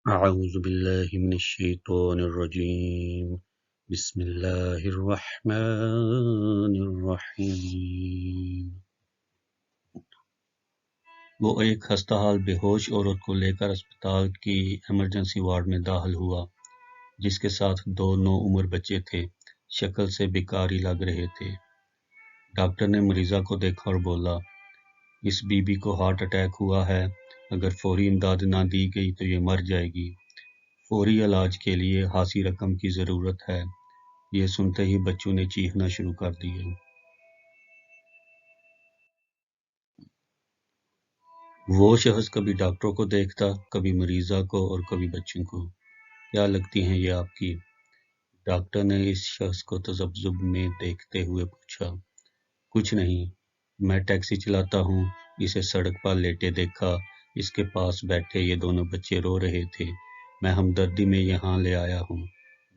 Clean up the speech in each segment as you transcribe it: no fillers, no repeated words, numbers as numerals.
أعوذ بالله من الشيطان الرجيم بسم الله الرحمن الرحیم۔ وہ ایک خستہ حال بے ہوش عورت کو لے کر اسپتال کی ایمرجنسی وارڈ میں داخل ہوا، جس کے ساتھ دو نوعمر بچے تھے، شکل سے بیکاری لگ رہے تھے۔ ڈاکٹر نے مریضہ کو دیکھا اور بولا، اس بی بی کو ہارٹ اٹیک ہوا ہے، اگر فوری امداد نہ دی گئی تو یہ مر جائے گی۔ فوری علاج کے لیے خاصی رقم کی ضرورت ہے۔ یہ سنتے ہی بچوں نے چیخنا شروع کر دیے۔ وہ شخص کبھی ڈاکٹروں کو دیکھتا، کبھی مریضہ کو اور کبھی بچوں کو۔ کیا لگتی ہیں یہ آپ کی؟ ڈاکٹر نے اس شخص کو تذبذب میں دیکھتے ہوئے پوچھا۔ کچھ نہیں، میں ٹیکسی چلاتا ہوں، اسے سڑک پر لیٹے دیکھا، اس کے پاس بیٹھے یہ دونوں بچے رو رہے تھے، میں ہمدردی میں یہاں لے آیا ہوں،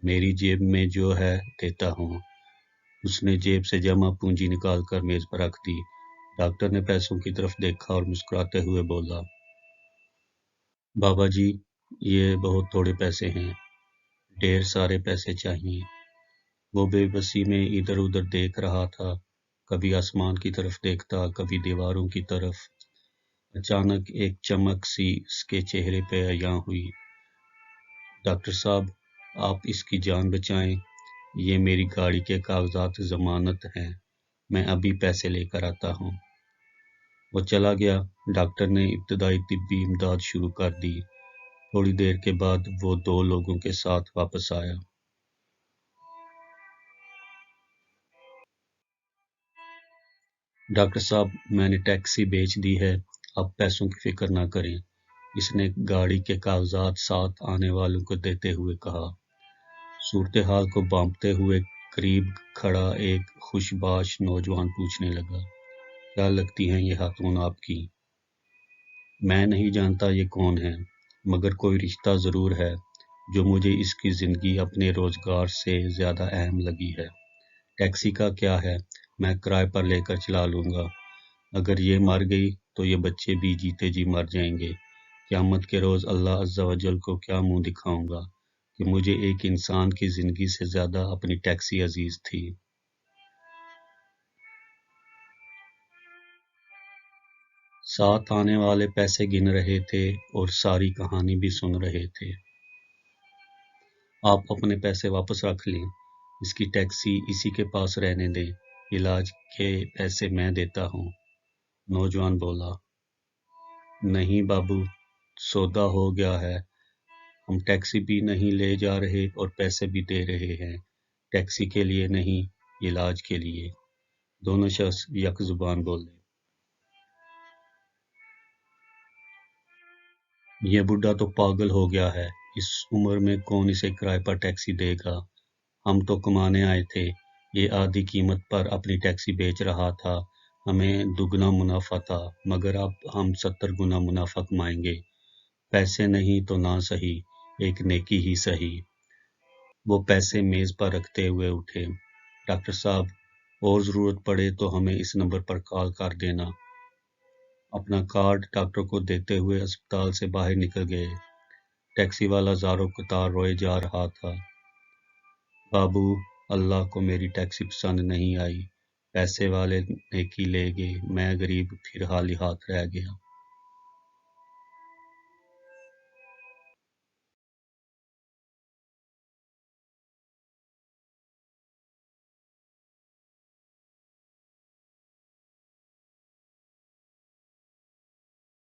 میری جیب میں جو ہے دیتا ہوں۔ اس نے جیب سے جمع پونجی نکال کر میز پر رکھ دی۔ ڈاکٹر نے پیسوں کی طرف دیکھا اور مسکراتے ہوئے بولا، بابا جی، یہ بہت تھوڑے پیسے ہیں، ڈھیر سارے پیسے چاہیے۔ وہ بے بسی میں ادھر ادھر دیکھ رہا تھا، کبھی آسمان کی طرف دیکھتا، کبھی دیواروں کی طرف۔ اچانک ایک چمک سی اس کے چہرے پہ عیاں ہوئی۔ ڈاکٹر صاحب، آپ اس کی جان بچائیں، یہ میری گاڑی کے کاغذات ضمانت ہیں، میں ابھی پیسے لے کر آتا ہوں۔ وہ چلا گیا۔ ڈاکٹر نے ابتدائی طبی امداد شروع کر دی۔ تھوڑی دیر کے بعد وہ دو لوگوں کے ساتھ واپس آیا۔ ڈاکٹر صاحب، میں نے ٹیکسی بیچ دی ہے، آپ پیسوں کی فکر نہ کریں، اس نے گاڑی کے کاغذات ساتھ آنے والوں کو دیتے ہوئے کہا۔ صورتحال کو بانپتے ہوئے قریب کھڑا ایک خوش باش نوجوان پوچھنے لگا، کیا لگتی ہیں یہ خاتون آپ کی؟ میں نہیں جانتا یہ کون ہے، مگر کوئی رشتہ ضرور ہے جو مجھے اس کی زندگی اپنے روزگار سے زیادہ اہم لگی ہے۔ ٹیکسی کا کیا ہے، میں کرائے پر لے کر چلا لوں گا، اگر یہ مر گئی تو یہ بچے بھی جیتے جی مر جائیں گے۔ قیامت کے روز اللہ عز و جل کو کیا منہ دکھاؤں گا کہ مجھے ایک انسان کی زندگی سے زیادہ اپنی ٹیکسی عزیز تھی۔ ساتھ آنے والے پیسے گن رہے تھے اور ساری کہانی بھی سن رہے تھے۔ آپ اپنے پیسے واپس رکھ لیں، اس کی ٹیکسی اسی کے پاس رہنے دیں، علاج کے پیسے میں دیتا ہوں۔ نوجوان بولا، نہیں بابو، سودا ہو گیا ہے، ہم ٹیکسی بھی نہیں لے جا رہے اور پیسے بھی دے رہے ہیں، ٹیکسی کے لیے نہیں، علاج کے لیے۔ دونوں شخص یک زبان بولے۔ یہ بڈھا تو پاگل ہو گیا ہے، اس عمر میں کون اسے کرائے پر ٹیکسی دے گا؟ ہم تو کمانے آئے تھے، یہ آدھی قیمت پر اپنی ٹیکسی بیچ رہا تھا، ہمیں دگنا منافع تھا، مگر اب ہم 70 گنا منافع کمائیں گے، پیسے نہیں تو نہ سہی، ایک نیکی ہی سہی۔ وہ پیسے میز پر رکھتے ہوئے اٹھے۔ ڈاکٹر صاحب، اور ضرورت پڑے تو ہمیں اس نمبر پر کال کر دینا۔ اپنا کارڈ ڈاکٹر کو دیتے ہوئے اسپتال سے باہر نکل گئے۔ ٹیکسی والا زاروں قطار روئے جا رہا تھا، بابو، اللہ کو میری ٹیکسی پسند نہیں آئی، پیسے والے نیکی لے گئے، میں غریب پھر خالی ہاتھ رہ گیا۔